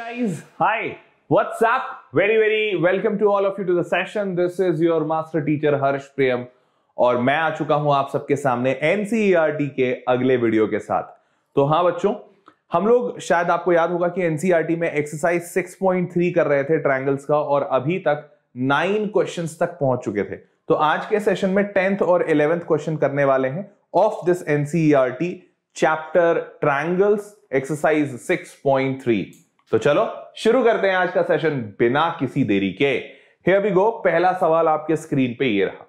guys, hi, what's up? Very welcome to all of you to the session. This is your master teacher हर्ष प्रियम और मैं आ चुका हूं आप सबके सामने एनसीईआरटी के अगले वीडियो के साथ। तो हाँ बच्चों, हम लोग शायद आपको याद होगा कि एनसीईआरटी में एक्सरसाइज 6.3 कर रहे थे ट्रायंगल्स का और अभी तक 9 क्वेश्चंस तक पहुंच चुके थे। तो आज के सेशन में 10th और 11th क्वेश्चन करने वाले हैं of this NCERT chapter triangles exercise 6.3। तो चलो शुरू करते हैं आज का सेशन बिना किसी देरी के। Here we go. पहला सवाल आपके स्क्रीन पे ये रहा।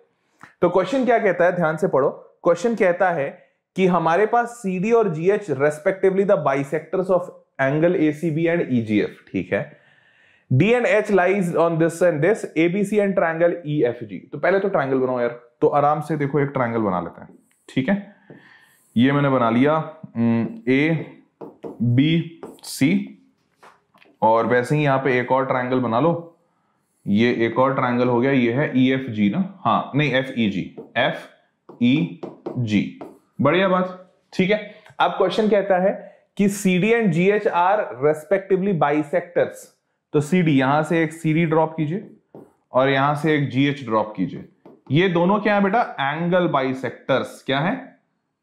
तो क्वेश्चन क्या कहता है, ध्यान से पढ़ो। क्वेश्चन कहता है कि हमारे पास CD और GH respectively the bisectors of angle ACB and EGF, ठीक है। D and H lies on this and this, ABC and triangle EFG। तो पहले तो ट्रायंगल बनाओ यार। तो आराम से देखो एक ट्रायंगल बना लेते हैं, ठीक है। ये मैंने बना लिया ABC और वैसे ही यहां पे एक और ट्रायंगल बना लो। ये एक और ट्रायंगल हो गया, ये है EFG ना, हाँ नहीं FEG। बढ़िया बात, ठीक है। अब क्वेश्चन कहता है कि CD and GH are respectively bisectors. तो CD, यहां से एक CD ड्रॉप कीजिए और यहां से एक GH ड्रॉप कीजिए। ये दोनों क्या है बेटा? Angle bisectors. क्या है?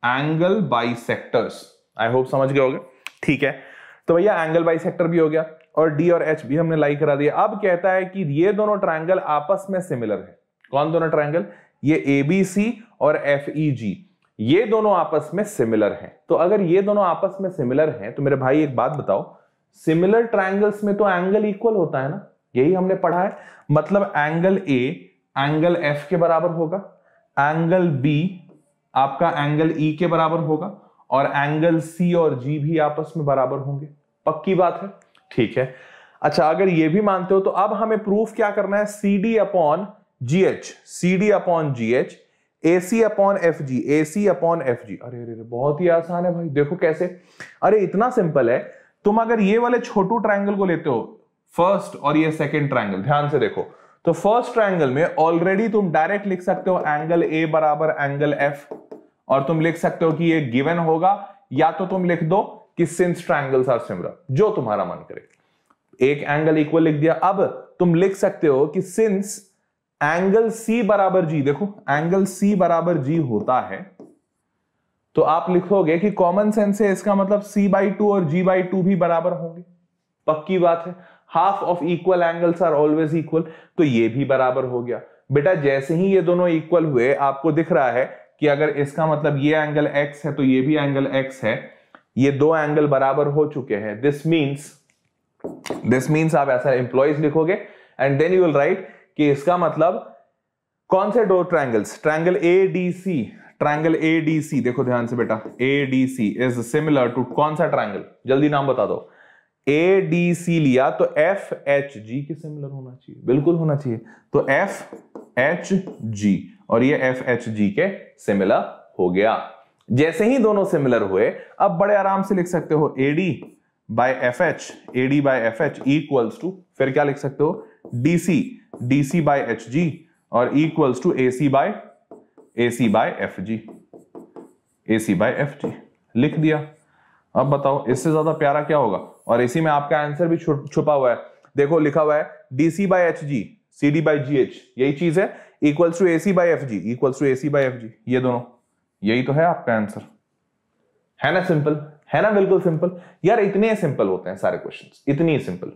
Angle bisectors. आई होप समझ गए होगे, ठीक है। तो भैया एंगल बाइसेक्टर भी हो गया और D और H भी हमने लाई करा दिया। अब कहता है कि ये दोनों ट्रायंगल आपस में सिमिलर है। कौन दोनों ट्रायंगल? ये ABC और FEG, ये दोनों आपस में सिमिलर हैं। तो अगर ये दोनों आपस में सिमिलर हैं तो मेरे भाई एक बात बताओ, सिमिलर ट्रायंगल्स में तो एंगल इक्वल होता है ना, यही हमने पढ़ा है। मतलब एंगल A एंगल F के बराबर होगा, एंगल B आपका एंगल E के बराबर होगा और एंगल C और G भी आपस में बराबर होंगे। पक्की बात है, ठीक है। अच्छा, अगर ये भी मानते हो तो अब हमें प्रूफ क्या करना है? CD upon GH, CD upon GH, AC upon FG, AC upon FG। अरे बहुत ही आसान है भाई, देखो कैसे। अरे इतना सिंपल है। तुम अगर ये वाले छोटू ट्रायंगल को लेते हो फर्स्ट और ये सेकंड ट्रायंगल, ध्यान से देखो। तो फर्स्ट ट्रायंगल में ऑलरेडी तुम डायरेक्ट लिख सकते हो एंगल A बराबर एंगल F और तुम लिख सकते हो कि ये गिवन होगा, या तो तुम लिख दो कि सिंस ट्रायंगल्स आर सिमिलर, जो तुम्हारा मन करे। एक एंगल इक्वल लिख दिया। अब तुम लिख सकते हो कि सिंस एंगल C बराबर G, देखो एंगल C बराबर G होता है, तो आप लिखोगे कि कॉमन सेंस है, इसका मतलब C/2 और G/2 भी बराबर होंगे। पक्की बात है। Half of equal angles are always equal, तो ये भी बराबर हो गया। बेटा जैसे ही ये दोनों इक्वल हुए, आपको दिख रहा है कि अगर इसका मतलब ये एंगल X है तो ये भी एंगल X है, ये दो एंगल बराबर हो चुके हैं। दिस मीन्स आप ऐसा एम्प्लॉइज लिखोगे and then you will write कि इसका मतलब कौन से दो triangles? Triangle ADC, triangle ADC देखो ध्यान से बेटा, ADC इज सिमिलर टू कौन सा ट्रायंगल? जल्दी नाम बता दो। ADC लिया तो FHG के सिमिलर होना चाहिए, बिल्कुल होना चाहिए। तो FHG और ये FHG के सिमिलर हो गया। जैसे ही दोनों सिमिलर हुए, अब बड़े आराम से लिख सकते हो AD by FH equals to, फिर क्या लिख सकते हो? DC बाय HG और equals to AC by FG लिख दिया। अब बताओ इससे ज्यादा प्यारा क्या होगा? और इसी में आपका आंसर भी छुपा हुआ है। देखो लिखा हुआ है DC by HG, CD by GH, यही चीज है, equals to AC by FG equals to AC by FG। ये दोनों, यही तो है आपका आंसर। है ना सिंपल? है ना बिल्कुल सिंपल यार। इतने सिंपल होते हैं सारे क्वेश्चंस, इतनी सिंपल।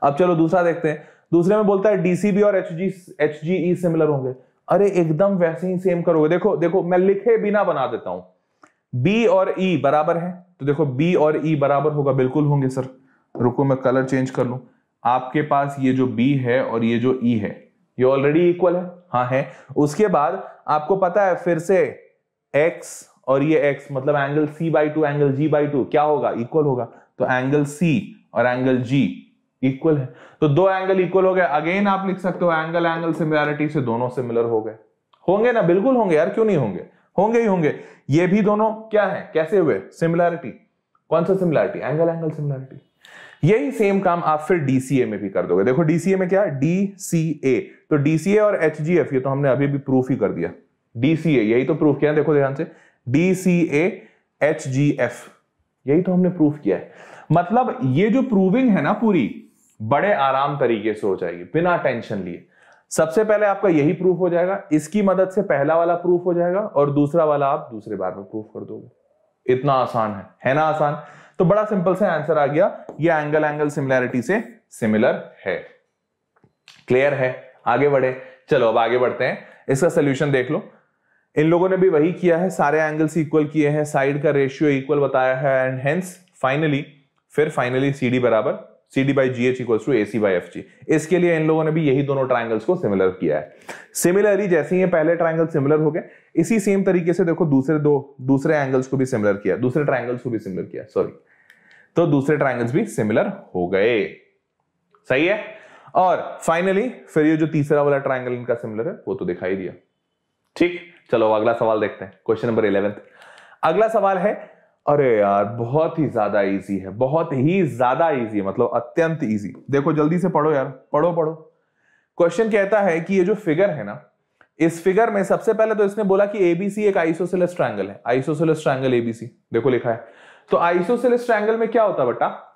अब चलो दूसरा देखते हैं। दूसरे में बोलता है DCB और HGE सिमिलर होंगे। अरे एकदम वैसे ही सेम करोगे। देखो मैं लिखे बिना बना देता हूं। B और E बराबर है, तो देखो B और E बराबर होगा, बिल्कुल होंगे सर। रुको मैं कलर चेंज कर लूं। आपके पास ये जो B है और ये जो E है, ये ऑलरेडी इक्वल है, हाँ है। उसके बाद आपको पता है फिर से X और ये X, मतलब एंगल C/2 एंगल G/2 क्या होगा? इक्वल होगा। तो एंगल C और एंगल G इक्वल है, तो दो एंगल इक्वल हो गए। अगेन आप लिख सकते हो एंगल सिमिलैरिटी से दोनों सिमिलर हो गए। होंगे ना? बिल्कुल होंगे यार, क्यों नहीं होंगे? होंगे ही होंगे। ये भी दोनों क्या है? कैसे हुए? सिमिलैरिटी। कौन सा सिमिलैरिटी? Angle similarity. यही सेम काम आप फिर DCA में भी कर दोगे। देखो DCA में क्या है? DCA, तो DCA और HGF ये तो हमने अभी भी प्रूफ ही कर दिया। DCA यही तो प्रूफ किया, देखो ध्यान से, DCA HGF यही तो हमने प्रूफ किया है। मतलब ये जो प्रूविंग है ना पूरी बड़े आराम तरीके से हो जाएगी बिना टेंशन लिए। सबसे पहले आपका यही प्रूफ हो जाएगा, इसकी मदद से पहला वाला प्रूफ हो जाएगा और दूसरा वाला आप दूसरे बार में प्रूफ कर दोगे। इतना आसान है ना आसान। तो बड़ा सिंपल से आंसर आ गया, ये एंगल एंगल सिमिलैरिटी से सिमिलर है। क्लियर है? आगे बढ़े, चलो अब आगे बढ़ते हैं, इसका सोल्यूशन देख लो। इन लोगों ने भी वही किया है, सारे एंगल्स इक्वल किए हैं, साइड का रेशियो इक्वल बताया है एंड हेंस फाइनली CD बराबर CD by GH equals to AC by FG। इसके लिए इन लोगों ने भी यही दोनों ट्रायंगल्स को सिमिलर किया है। सिमिलरली जैसे ही ये पहले ट्रायंगल सिमिलर हो गए, इसी सेम तरीके से देखो दूसरे एंगल्स को भी सिमिलर किया, दूसरे ट्रायंगल्स को भी सिमिलर किया, सॉरी, तो दूसरे ट्रायंगल्स भी सिमिलर हो गए। सही है? और फाइनली फिर ये जो तीसरा वाला ट्रायंगल इनका सिमिलर है वो तो दिखाई दिया। ठीक, चलो अगला सवाल देखते हैं, क्वेश्चन नंबर 11। अगला सवाल है, अरे यार बहुत ही ज्यादा इजी है, बहुत ही ज्यादा इजी है, मतलब अत्यंत इजी। देखो जल्दी से पढ़ो यार, पढ़ो। क्वेश्चन कहता है कि ये जो फिगर है ना, इस फिगर में सबसे पहले तो इसने बोला कि एबीसी एक आइसोसेलेस ट्रायंगल है, आइसोसेलेस ट्रायंगल एबीसी, देखो लिखा है। तो आइसोसेलेस ट्रायंगल में क्या होता है बेटा,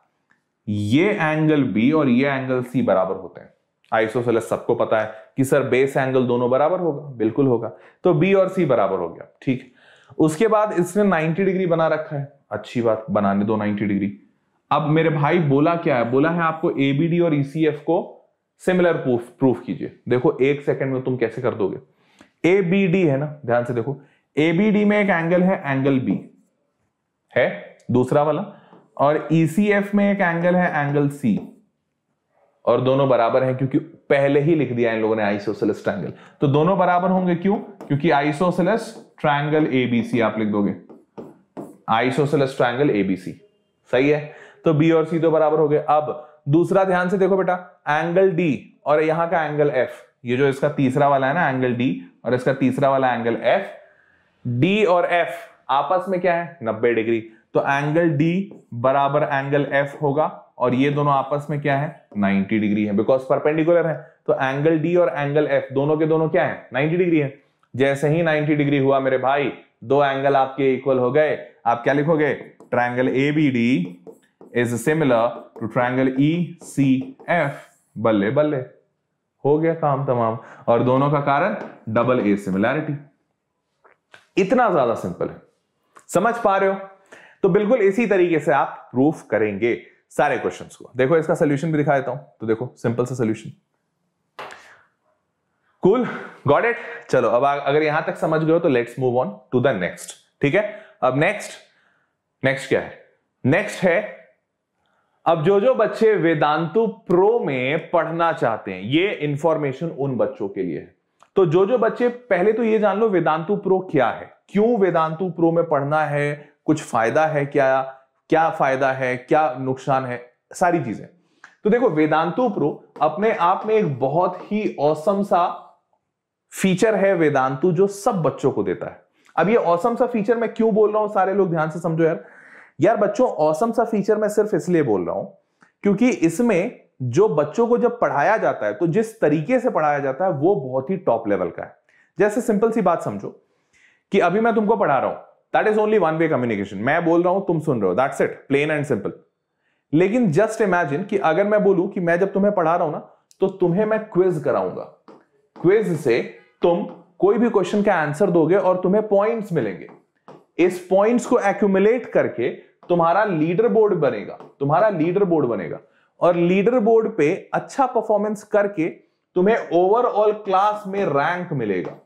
ये एंगल बी और ये एंगल सी बराबर होते हैं। आइसोसेलेस सबको पता है कि सर बेस एंगल दोनों बराबर होगा, बिल्कुल होगा, तो बी और सी बराबर हो गया। ठीक, उसके बाद इसने 90 डिग्री बना रखा है, अच्छी बात, बनाने दो 90 डिग्री। अब मेरे भाई बोला क्या है, बोला है आपको एबीडी और ईसीएफ को सिमिलर प्रूफ कीजिए। देखो एक सेकंड में तुम कैसे कर दोगे। एबीडी है ना, ध्यान से देखो, एबीडी में एक एंगल है, एंगल बी है दूसरा वाला, और ईसीएफ में एक एंगल है, एंगल सी, और दोनों बराबर हैं क्योंकि पहले ही लिख दिया इन लोगों ने आइसोसेलेस ट्रायंगल। तो दोनों बराबर होंगे, क्यों? क्योंकि आइसोसेलेस ट्रायंगल एबीसी आप लिख दोगे, आइसोसेलेस ट्रायंगल एबीसी। सही है? तो बी और सी तो बराबर हो गए। अब दूसरा ध्यान से देखो बेटा, एंगल डी और यहां का एंगल एफ, ये जो इसका तीसरा वाला है ना एंगल डी और इसका तीसरा वाला एंगल एफ, डी और एफ आपस में क्या है, 90 डिग्री। तो एंगल डी बराबर एंगल एफ होगा और ये दोनों आपस में क्या है, 90 डिग्री है, बिकॉज परपेंडिकुलर है। तो एंगल डी और एंगल एफ दोनों के दोनों क्या है, 90 डिग्री है। जैसे ही 90 डिग्री हुआ मेरे भाई, दो एंगल आपके इक्वल हो गए, आप क्या लिखोगे, triangle ABD is similar to triangle ECF. बल्ले बल्ले, हो गया काम तमाम, और दोनों का कारण डबल ए सिमिलैरिटी। इतना ज्यादा सिंपल है, समझ पा रहे हो? तो बिल्कुल इसी तरीके से आप प्रूफ करेंगे सारे क्वेश्चंस को। देखो इसका सॉल्यूशन भी दिखा देता हूं, तो देखो सिंपल सा सॉल्यूशन। Cool, got it? चलो अब अगर यहां तक समझ गए हो तो let's move on to the next. ठीक है, अब नेक्स्ट क्या है? नेक्स्ट है, अब जो बच्चे वेदांतु प्रो में पढ़ना चाहते हैं, ये इंफॉर्मेशन उन बच्चों के लिए है। तो जो बच्चे, पहले तो ये जान लो वेदांतु प्रो क्या है, क्यों वेदांतु प्रो में पढ़ना है, कुछ फायदा है क्या फायदा है, क्या नुकसान है, सारी चीजें। तो देखो वेदांतु प्रो अपने आप में एक बहुत ही ऑसम सा फीचर है वेदांतु, जो सब बच्चों को देता है। अब ये ऑसम सा फीचर मैं क्यों बोल रहा हूं, सारे लोग ध्यान से समझो यार बच्चों, ऑसम सा फीचर मैं सिर्फ इसलिए बोल रहा हूं क्योंकि इसमें जो बच्चों को जब पढ़ाया जाता है, तो जिस तरीके से पढ़ाया जाता है वो बहुत ही टॉप लेवल का है। जैसे सिंपल सी बात समझो कि अभी मैं तुमको पढ़ा रहा हूं, that is only one way communication. मैं बोल रहा हूं, तुम सुन रहे हो, that's it, plain and simple. लेकिन जस्ट इमेजिन कि अगर मैं बोलूं कि मैं जब तुम्हें पढ़ा रहा हूं ना, तो तुम्हें मैं क्विज कराऊंगा, क्विज से तुम कोई भी क्वेश्चन का आंसर दोगे और तुम्हें पॉइंट्स मिलेंगे। इस पॉइंट्स को एक्यूमुलेट करके तुम्हारा लीडर बोर्ड बनेगा, और लीडर बोर्ड पे अच्छा परफॉर्मेंस करके तुम्हें ओवरऑल क्लास में रैंक मिलेगा।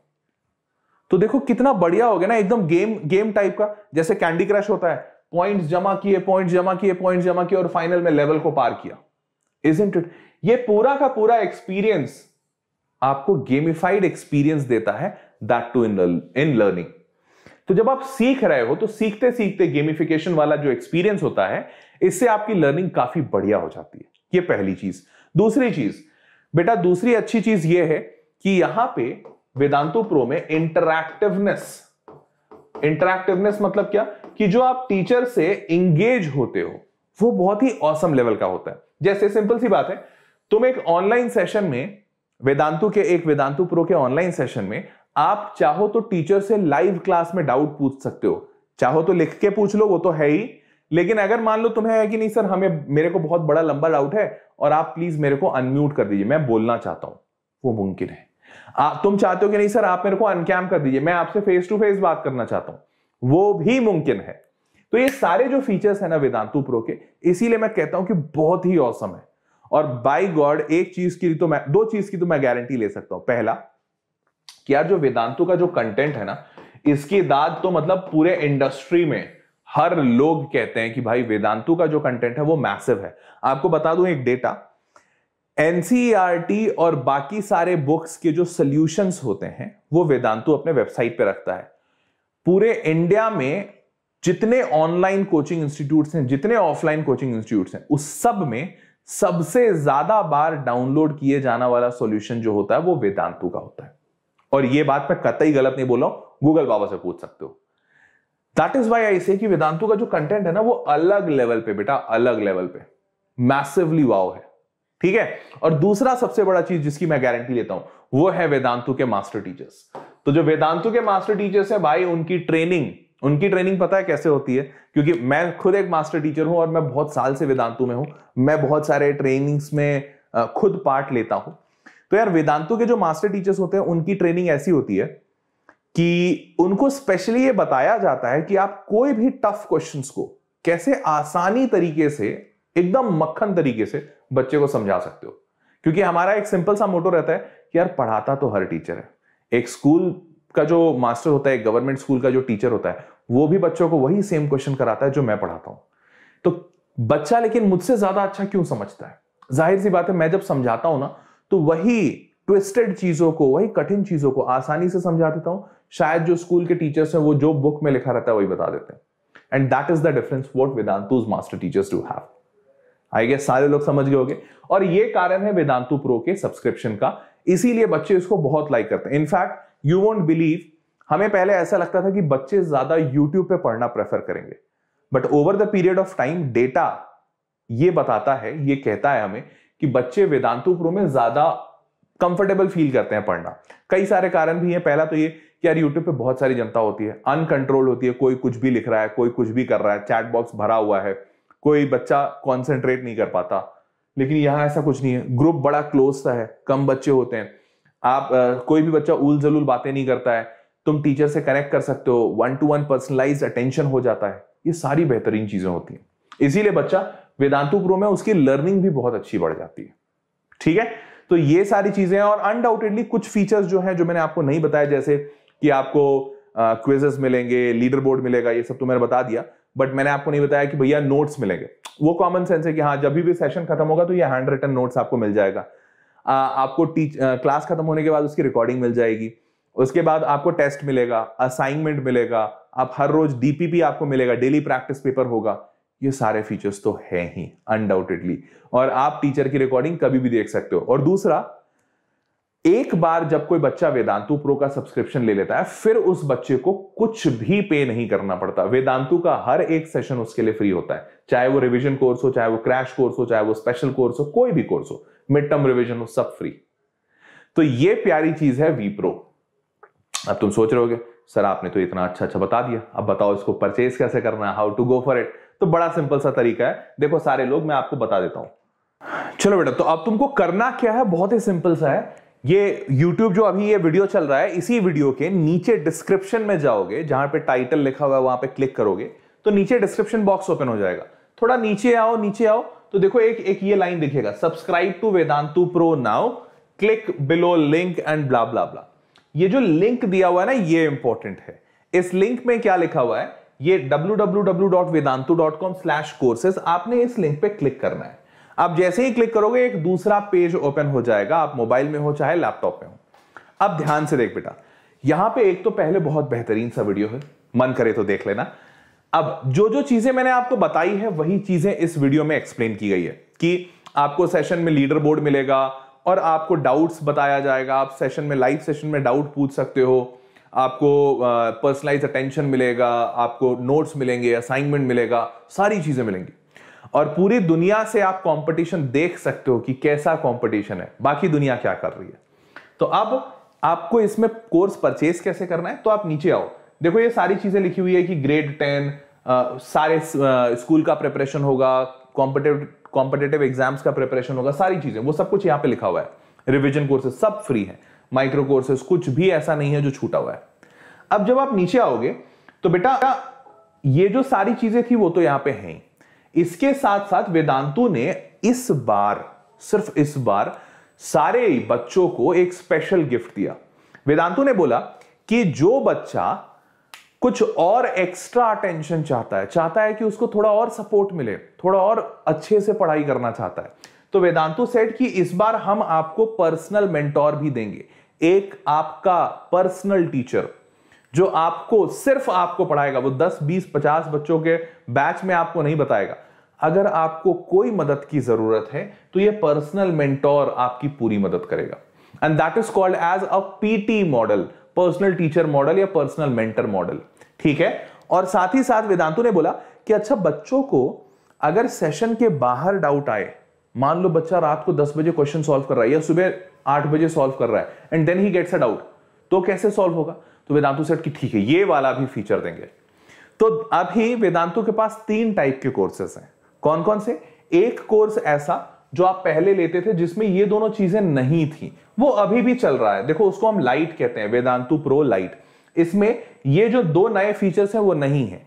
तो देखो कितना बढ़िया हो गया ना, एकदम गेम टाइप का, जैसे कैंडी क्रश होता है, पॉइंट्स जमा किए और फाइनल में लेवल को पार किया। Isn't it? ये पूरा का पूरा एक्सपीरियंस आपको गेमिफाइड एक्सपीरियंस देता है, दैट टू इन लर्निंग। तो जब आप सीख रहे हो तो सीखते सीखते गेमिफिकेशन वाला जो एक्सपीरियंस होता है, इससे आपकी लर्निंग काफी बढ़िया हो जाती है। ये पहली चीज। दूसरी चीज बेटा, दूसरी अच्छी चीज ये है कि यहां पे वेदांतु प्रो में इंटरैक्टिवनेस मतलब क्या, कि जो आप टीचर से इंगेज होते हो वो बहुत ही ऑसम लेवल का होता है। जैसे सिंपल सी बात है, तुम एक ऑनलाइन सेशन में वेदांतु प्रो के ऑनलाइन सेशन में आप चाहो तो टीचर से लाइव क्लास में डाउट पूछ सकते हो, चाहो तो लिख के पूछ लो, वो तो है ही, लेकिन अगर मान लो तुम्हें है कि नहीं सर हमें मेरे को बहुत बड़ा लंबा डाउट है और आप प्लीज मेरे को अनम्यूट कर दीजिए, मैं बोलना चाहता हूं, वो मुमकिन है। तुम चाहते हो कि नहीं सर आप मेरे को अनकैम कर दीजिए, मैं आपसे फेस टू फेस बात करना चाहता हूं, वो भी मुमकिन है। तो ये सारे जो फीचर्स है ना वेदांतु प्रो के, इसीलिए मैं कहता हूं कि बहुत ही औसम है। और बाय गॉड एक चीज की तो मैं, दो चीज की तो मैं गारंटी ले सकता हूं। पहला कि यार जो वेदांतु का जो कंटेंट है ना, इसकी दाद तो मतलब पूरे इंडस्ट्री में हर लोग कहते हैं कि भाई वेदांतु का जो कंटेंट है वो मैसिव है। आपको बता दूं एक डेटा, एनसीईआरटी और बाकी सारे बुक्स के जो सॉल्यूशंस होते हैं वो वेदांतु अपने वेबसाइट पे रखता है। पूरे इंडिया में जितने ऑनलाइन कोचिंग इंस्टीट्यूट्स हैं, जितने ऑफलाइन कोचिंग इंस्टीट्यूट्स हैं, उस सब में सबसे ज्यादा बार डाउनलोड किए जाने वाला सॉल्यूशन जो होता है वो वेदांतु का होता है। और ये बात मैं कतई गलत नहीं बोल रहा हूं, गूगल बाबा से पूछ सकते हो। दैट इज व्हाई आई से कि वेदांतु का जो कंटेंट है ना वो अलग लेवल पे बेटा, अलग लेवल पे मैसिवली वाव है, ठीक है। और दूसरा सबसे बड़ा चीज जिसकी मैं गारंटी लेता हूं वो है वेदांतु के मास्टर टीचर्स। तो जो वेदांतु के मास्टर टीचर्स है भाई, उनकी ट्रेनिंग पता है कैसे होती है, क्योंकि मैं खुद एक मास्टर टीचर हूं और मैं बहुत साल से वेदांतु में हूं, मैं बहुत सारे ट्रेनिंग्स में खुद पार्ट लेता हूं। तो यार वेदांतु के जो मास्टर टीचर्स होते हैं उनकी ट्रेनिंग ऐसी होती है कि उनको स्पेशली ये बताया जाता है कि आप कोई भी टफ क्वेश्चंस को कैसे आसानी तरीके से, एकदम मक्खन तरीके से बच्चे को समझा सकते हो। क्योंकि हमारा एक सिंपल सा मोटो रहता है कि यार पढ़ाता तो हर टीचर है, एक स्कूल का जो मास्टर होता है, गवर्नमेंट स्कूल का जो टीचर होता है, वो भी बच्चों को वही सेम क्वेश्चन कराता है जो मैं पढ़ाता हूं। तो बच्चा लेकिन मुझसे ज्यादा अच्छा क्यों समझता है? जाहिर सी बात है, मैं जब समझाता हूं ना तो वही ट्विस्टेड चीजों को, वही कठिन चीजों को आसानी से समझा देता हूं। शायद जो स्कूल के टीचर्स हैं वो जो बुक में लिखा रहता है वही बता देते हैं। And that is the difference what Vedantu's master teachers do have. I guess सारे लोग समझ गए होंगे। और ये कारण है वेदांतु प्रो के सब्सक्रिप्शन का, इसीलिए बच्चे इसको बहुत लाइक करते हैं। इनफैक्ट यू वोंट बिलीव, हमें पहले ऐसा लगता था कि बच्चे ज्यादा यूट्यूब पे पढ़ना प्रेफर करेंगे, but over the period of time data ये बताता है, ये कहता है हमें कि बच्चे वेदांतु प्रो में ज्यादा कंफर्टेबल फील करते हैं पढ़ना। कई सारे कारण भी हैं। पहला तो ये कि यार यूट्यूब पे बहुत सारी जनता होती है, अनकंट्रोल होती है, कोई कुछ भी लिख रहा है, कोई कुछ भी कर रहा है, चैट बॉक्स भरा हुआ है, कोई बच्चा कॉन्सेंट्रेट नहीं कर पाता। लेकिन यहां ऐसा कुछ नहीं है, ग्रुप बड़ा क्लोज सा है, कम बच्चे होते हैं, आप कोई भी बच्चा उल जलूल बातें नहीं करता है, तुम टीचर से कनेक्ट कर सकते हो, 1-to-1 पर्सनलाइज्ड अटेंशन हो जाता है। ये सारी बेहतरीन चीजें होती हैं, इसीलिए बच्चा वेदांतु प्रो में उसकी लर्निंग भी बहुत अच्छी बढ़ जाती है, ठीक है। तो ये सारी चीजें हैं। और अनडाउटेडली कुछ फीचर्स जो हैं जो मैंने आपको नहीं बताया, जैसे कि आपको क्विजेस मिलेंगे, लीडर बोर्ड मिलेगा, ये सब तो मैंने बता दिया, बट मैंने आपको नहीं बताया कि भैया नोट्स मिलेंगे। वो कॉमन सेंस है कि हाँ जब भी सेशन खत्म होगा तो ये हैंड रिटन नोट्स आपको मिल जाएगा। आपको क्लास खत्म होने के बाद उसकी रिकॉर्डिंग मिल जाएगी, उसके बाद आपको टेस्ट मिलेगा, असाइनमेंट मिलेगा, आप हर रोज डीपीपी आपको मिलेगा, डेली प्रैक्टिस पेपर होगा। ये सारे फीचर्स तो है ही अनडाउटेडली, और आप टीचर की रिकॉर्डिंग कभी भी देख सकते हो। और दूसरा, एक बार जब कोई बच्चा वेदांतु प्रो का सब्सक्रिप्शन ले लेता है, फिर उस बच्चे को कुछ भी पे नहीं करना पड़ता। वेदांतु का हर एक सेशन उसके लिए फ्री होता है, चाहे वो रिवीजन कोर्स हो, चाहे वो क्रैश कोर्स हो, चाहे वो स्पेशल कोर्स हो, कोई भी कोर्स हो, मिड टर्म रिवीजन हो, सब फ्री। तो ये प्यारी चीज है वी प्रो। अब तुम सोच रहे होगे सर आपने तो इतना अच्छा बता दिया, अब बताओ इसको परचेज कैसे करना है, how to go for it. तो बड़ा सिंपल सा तरीका है, देखो सारे लोग, मैं आपको बता देता हूं। चलो बेटा, तो अब तुमको करना क्या है, बहुत ही सिंपल सा है। ये YouTube जो अभी ये वीडियो चल रहा है, इसी वीडियो के नीचे डिस्क्रिप्शन में जाओगे, जहां पे टाइटल लिखा हुआ है वहां पे क्लिक करोगे तो नीचे डिस्क्रिप्शन बॉक्स ओपन हो जाएगा। थोड़ा नीचे आओ तो देखो एक ये लाइन दिखेगा, subscribe to Vedantu pro now, click below link and blah blah blah. ये जो लिंक दिया हुआ है ना, ये इंपॉर्टेंट है। इस लिंक में क्या लिखा हुआ है, ये www.vedantu.com/courses, आपने इस लिंक पे क्लिक करना है। आप जैसे ही क्लिक करोगे एक दूसरा पेज ओपन हो जाएगा, आप मोबाइल में हो चाहे लैपटॉप में हो। अब ध्यान से देख बेटा, यहां पे एक तो पहले बहुत बेहतरीन सा वीडियो है, मन करे तो देख लेना। अब जो चीजें मैंने आपको बताई है वही चीजें इस वीडियो में एक्सप्लेन की गई है कि आपको सेशन में लीडर बोर्ड मिलेगा और आपको डाउट्स बताया जाएगा, आप सेशन में, लाइव सेशन में डाउट पूछ सकते हो, आपको पर्सनलाइज अटेंशन मिलेगा, आपको नोट्स मिलेंगे, असाइनमेंट मिलेगा, सारी चीजें मिलेंगी। और पूरी दुनिया से आप कंपटीशन देख सकते हो कि कैसा कंपटीशन है, बाकी दुनिया क्या कर रही है। तो अब आपको इसमें कोर्स परचेज कैसे करना है, तो आप नीचे आओ, देखो ये सारी चीजें लिखी हुई है कि ग्रेड 10 सारे स्कूल का प्रिपरेशन होगा, कॉम्पिटिटिव एग्जाम्स का प्रिपरेशन होगा, सारी चीजें, वो सब कुछ यहाँ पे लिखा हुआ है। रिवीजन कोर्सेज सब फ्री है, माइक्रो कोर्सेज कुछ भी ऐसा नहीं है जो छूटा हुआ है। अब जब आप नीचे आओगे तो बेटा ये जो सारी चीजें थी वो तो यहां पे हैं। इसके साथ साथ वेदांतु ने इस बार, सिर्फ इस बार, सारे बच्चों को एक स्पेशल गिफ्ट दिया। वेदांतु ने बोला कि जो बच्चा कुछ और एक्स्ट्रा अटेंशन चाहता है कि उसको थोड़ा और सपोर्ट मिले, थोड़ा और अच्छे से पढ़ाई करना चाहता है, तो वेदांतु सेड कि इस बार हम आपको पर्सनल मेंटोर भी देंगे, एक आपका पर्सनल टीचर जो आपको, सिर्फ आपको पढ़ाएगा। वो 10, 20, 50 बच्चों के बैच में आपको नहीं बताएगा। अगर आपको कोई मदद की जरूरत है तो ये पर्सनल मेंटोर आपकी पूरी मदद करेगा। And that is called as a PT model, personal teacher model या पर्सनल मेंटर मॉडल। ठीक है। और साथ ही साथ वेदांतु ने बोला कि अच्छा, बच्चों को अगर सेशन के बाहर डाउट आए, मान लो बच्चा रात को 10 बजे क्वेश्चन सॉल्व कर रहा है या सुबह 8 बजे सॉल्व कर रहा है, and then he gets a doubt, तो कैसे सॉल्व होगा? तो वेदांतु सेड कि ठीक है, ये वाला भी फीचर देंगे। तो अभी वेदांतु के पास 3 टाइप के कोर्सेस हैं। कौन कौन से? एक कोर्स ऐसा जो आप पहले लेते थे जिसमें ये दोनों चीजें नहीं थी, वो अभी भी चल रहा है। देखो, उसको हम लाइट कहते हैं, वेदांतु प्रो लाइट। इसमें ये जो 2 नए फीचर्स हैं वो नहीं है।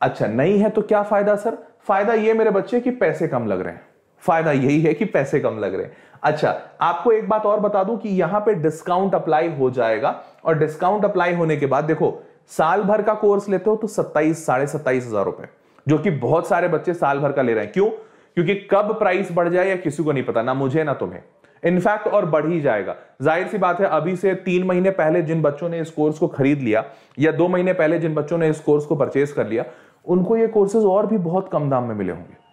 अच्छा, नहीं है तो क्या फायदा सर? फायदा ये मेरे बच्चे कि पैसे कम लग रहे हैं। फायदा यही है कि पैसे कम लग रहे हैं। अच्छा, आपको एक बात और बता दूं कि यहां पे डिस्काउंट अप्लाई हो जाएगा, और डिस्काउंट अप्लाई होने के बाद देखो, साल भर का कोर्स लेते हो तो 27, 27,500 रुपए, जो कि बहुत सारे बच्चे साल भर का ले रहे हैं। क्यों? क्योंकि कब प्राइस बढ़ जाए या किसी को नहीं पता, ना मुझे ना तुम्हें। इनफैक्ट और बढ़ ही जाएगा। जाहिर सी बात है, अभी से 3 महीने पहले जिन बच्चों ने इस कोर्स को खरीद लिया, या 2 महीने पहले जिन बच्चों ने इस कोर्स को परचेज कर लिया, उनको ये कोर्सेज और भी बहुत कम दाम में मिले होंगे।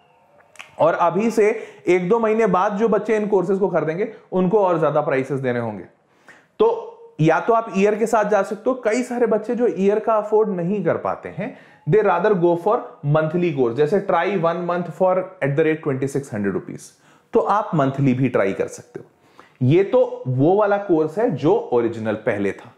और अभी से 1-2 महीने बाद जो बच्चे इन कोर्सेज को खरीदेंगे, उनको और ज्यादा प्राइसेस देने होंगे। तो या तो आप ईयर के साथ जा सकते हो। कई सारे बच्चे जो ईयर का अफोर्ड नहीं कर पाते हैं, दे rather go for monthly course, जैसे ट्राई 1 मंथ फॉर @2600 रुपीज। तो आप मंथली भी ट्राई कर सकते हो। ये तो वो वाला कोर्स है जो ओरिजिनल पहले था।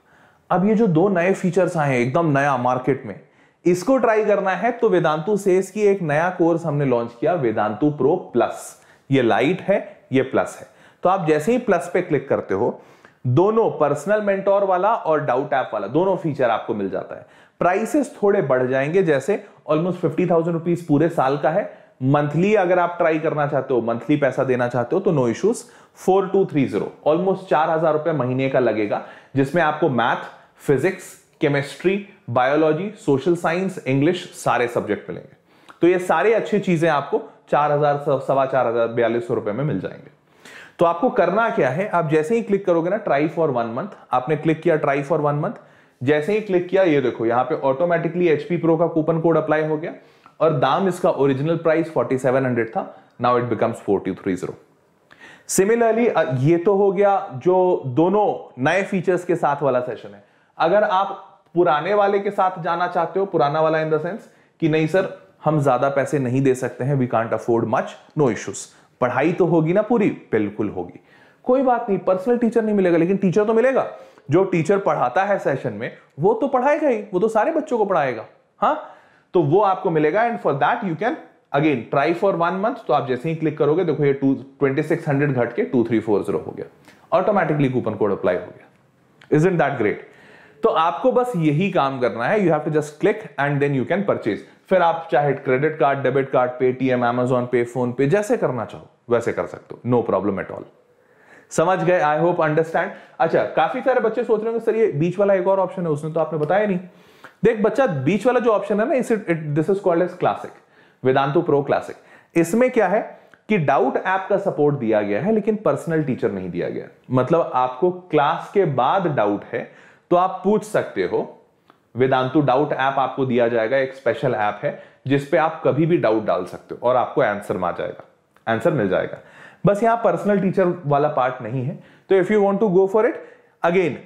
अब ये जो 2 नए फीचर्स आए हैं एकदम नया मार्केट में, इसको ट्राई करना है तो वेदांतु सेज की एक नया कोर्स हमने लॉन्च किया, वेदांतु प्रो प्लस। ये लाइट है, ये प्लस है। तो आप जैसे ही प्लस पे क्लिक करते हो, दोनों पर्सनल मेंटोर वाला और डाउट ऐप वाला दोनों फीचर आपको मिल जाता है। प्राइसेस थोड़े बढ़ जाएंगे, जैसे ऑलमोस्ट 50,000 रुपीज पूरे साल का है। मंथली अगर आप ट्राई करना चाहते हो, मंथली पैसा देना चाहते हो, तो नो इश्यूज। 4230 ऑलमोस्ट 4,000 रुपए महीने का लगेगा, जिसमें आपको math, physics, chemistry, biology, social science, English सारे सब्जेक्ट मिलेंगे। तो ये सारी अच्छी चीजें आपको 4,000, 4,500, 4,200 रुपए में मिल जाएंगे। तो आपको करना क्या है, आप जैसे ही क्लिक करोगे ना ट्राई फॉर 1 मंथ, आपने क्लिक किया ट्राई फॉर 1 मंथ, जैसे ही क्लिक किया, ये देखो यहां पे ऑटोमेटिकली HP प्रो का कूपन कोड अप्लाई हो गया, और दाम इसका ओरिजिनल प्राइस 4700 था, नाउ इट बिकम्स 4230। सिमिलरली ये तो हो गया जो दोनों नए फीचर्स के साथ वाला सेशन है। अगर आप पुराने वाले के साथ जाना चाहते हो, पुराना वाला इन द सेंस कि नहीं सर, हम ज्यादा पैसे नहीं दे सकते हैं, we can't afford much, no issues, पढ़ाई तो होगी ना पूरी? बिल्कुल होगी, कोई बात नहीं। पर्सनल टीचर नहीं मिलेगा, लेकिन टीचर तो मिलेगा। जो टीचर पढ़ाता है सेशन में, वो तो पढ़ाएगा ही, वो तो सारे बच्चों को पढ़ाएगा। हाँ, तो वो आपको मिलेगा। And for that you can again try for 1 month. तो आप जैसे ही क्लिक करोगे, देखो ये 2600 घट के 2340 हो गया, ऑटोमेटिकली कूपन कोड अप्लाई हो गया। Isn't that great? तो आपको बस यही काम करना है, you have to just click and then you can purchase. फिर आप चाहे credit card, debit card, Paytm, Amazon pay, PhonePe, जैसे करना चाहो वैसे कर सकते हो, नो प्रॉब्लम एट ऑल। समझ गए? I hope understand. अच्छा, काफी सारे बच्चे सोच रहे होंगे सर ये बीच वाला एक और ऑप्शन है, उसने तो आपने बताया नहीं। देख बच्चा, बीच वाला जो ऑप्शन है ना, this is called as classic, Vedantu pro classic. इसमें क्या है कि डाउट ऐप का सपोर्ट दिया गया है, लेकिन पर्सनल टीचर नहीं दिया गया। मतलब आपको क्लास के बाद डाउट है तो आप पूछ सकते हो, वेदांतु डाउट ऐप आपको दिया जाएगा, एक स्पेशल ऐप है जिसपे आप कभी भी डाउट डाल सकते हो और आपको आंसर मिल जाएगा। बस यहां पर्सनल टीचर वाला पार्ट नहीं है। तो if you want to go for it, again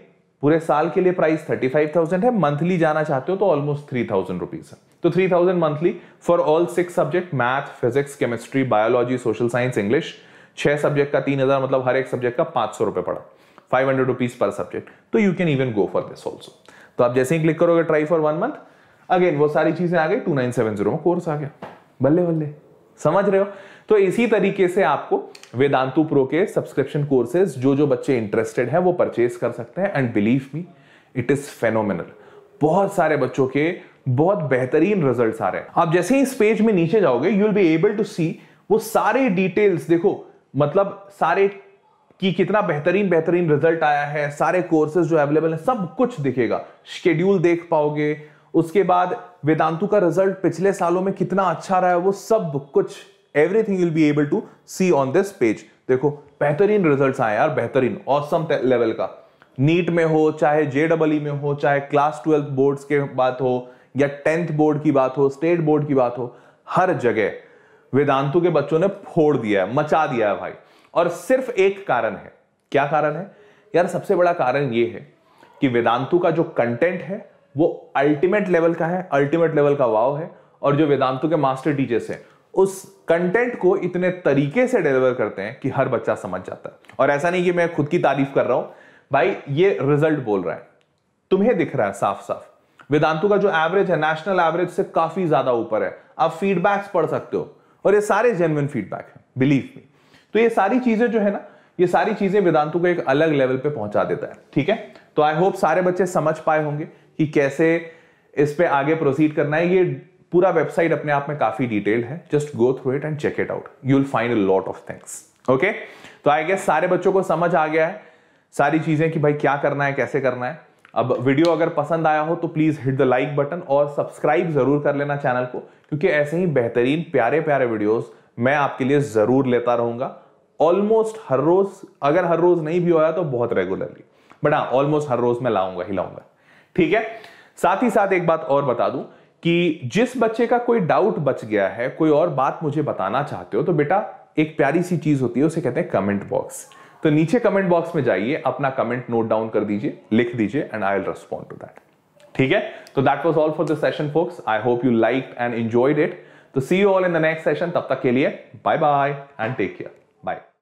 पूरे साल के लिए प्राइस 35,000 है, मंथली जाना चाहते हो तो ऑलमोस्ट 3,000 रुपीज है। तो 3,000 monthly for all 6 subject, math, physics, chemistry, biology, social science, English. 6 subject का 3,000, मतलब हर एक सब्जेक्ट का 500 रुपए पड़ा, 500 रुपीज पर सब्जेक्ट। तो you can even go for this also. तो आप जैसे ही क्लिक करोगे ट्राई फॉर 1 मंथ, अगेन वो सारी चीजें आ गई, 2970 में कोर्स आ गया, बल्ले बल्ले, समझ रहे हो। तो इसी तरीके से आपको वेदांतु प्रो के सब्सक्रिप्शन कोर्सेज जो बच्चे इंटरेस्टेड हैं वो परचेज कर सकते हैं, and believe me it is phenomenal. बहुत सारे बच्चों के बहुत बेहतरीन रिजल्ट्स आ रहे हैं। आप जैसे ही इस पेज में नीचे जाओगे you will be able to see वो सारे डिटेल्स, देखो मतलब सारे कि कितना बेहतरीन रिजल्ट आया है, सारे कोर्सेज जो अवेलेबल है सब कुछ दिखेगा, शेड्यूल देख पाओगे, उसके बाद वेदांतु का रिजल्ट पिछले सालों में कितना अच्छा रहा है वो सब कुछ, everything you will be able to see on this page. देखो बेहतरीन रिजल्ट्स आए यार, बेहतरीन ऑसम लेवल का, नीट में हो, चाहे JEE में हो, चाहे क्लास 12 बोर्ड्स के बात हो या 10th बोर्ड की बात हो, स्टेट बोर्ड की बात हो, हर जगह वेदांतु के बच्चों ने फोड़ दिया है, मचा दिया है भाई। और सिर्फ एक कारण है, क्या कारण है यार? सबसे बड़ा कारण यह है कि वेदांतु का जो कंटेंट है वो अल्टीमेट लेवल का है, अल्टीमेट लेवल का वाव है, और जो वेदांतु के मास्टर टीचर्स हैं उस कंटेंट को इतने तरीके से डिलीवर करते हैं कि हर बच्चा समझ जाता है। और ऐसा नहीं कि मैं खुद की तारीफ कर रहा हूं भाई, ये रिजल्ट बोल रहा है, तुम्हें दिख रहा है साफ साफ। वेदांतु का जो एवरेज है नेशनल एवरेज से काफी ज्यादा ऊपर है, आप फीडबैक्स पढ़ सकते हो और ये सारे जेन्युइन फीडबैक है, बिलीव मी। तो ये सारी चीजें जो है ना, ये सारी चीजें वेदांतु को एक अलग लेवल पे पहुंचा देता है, ठीक है। तो आई होप सारे बच्चे समझ पाए होंगे कि कैसे इस पे आगे प्रोसीड करना है। ये पूरा वेबसाइट अपने आप में काफी डिटेल्ड है, just go through it and check it out, you will find a lot of things. Okay, तो आई गेस सारे बच्चों को समझ आ गया है सारी चीजें कि भाई क्या करना है, कैसे करना है। अब वीडियो अगर पसंद आया हो तो please hit the like button और सब्सक्राइब जरूर कर लेना चैनल को, क्योंकि ऐसे ही बेहतरीन प्यारे प्यारे वीडियोस मैं आपके लिए जरूर लेता रहूंगा, ऑलमोस्ट हर रोज। अगर हर रोज नहीं भी होया तो बहुत रेगुलरली, बट हाँ ऑलमोस्ट हर रोज मैं लाऊंगा ही लाऊंगा, ठीक है। साथ ही साथ एक बात और बता दूं कि जिस बच्चे का कोई डाउट बच गया है, कोई और बात मुझे बताना चाहते हो, तो बेटा एक प्यारी सी चीज होती है, उसे कहते हैं कमेंट बॉक्स। तो नीचे कमेंट बॉक्स में जाइए, अपना कमेंट नोट डाउन कर दीजिए, लिख दीजिए, and I will respond to that, ठीक है। तो that was all for this session folks, I hope you liked and enjoyed it. तो see you all in the next session, तब तक के लिए bye bye and take care, bye.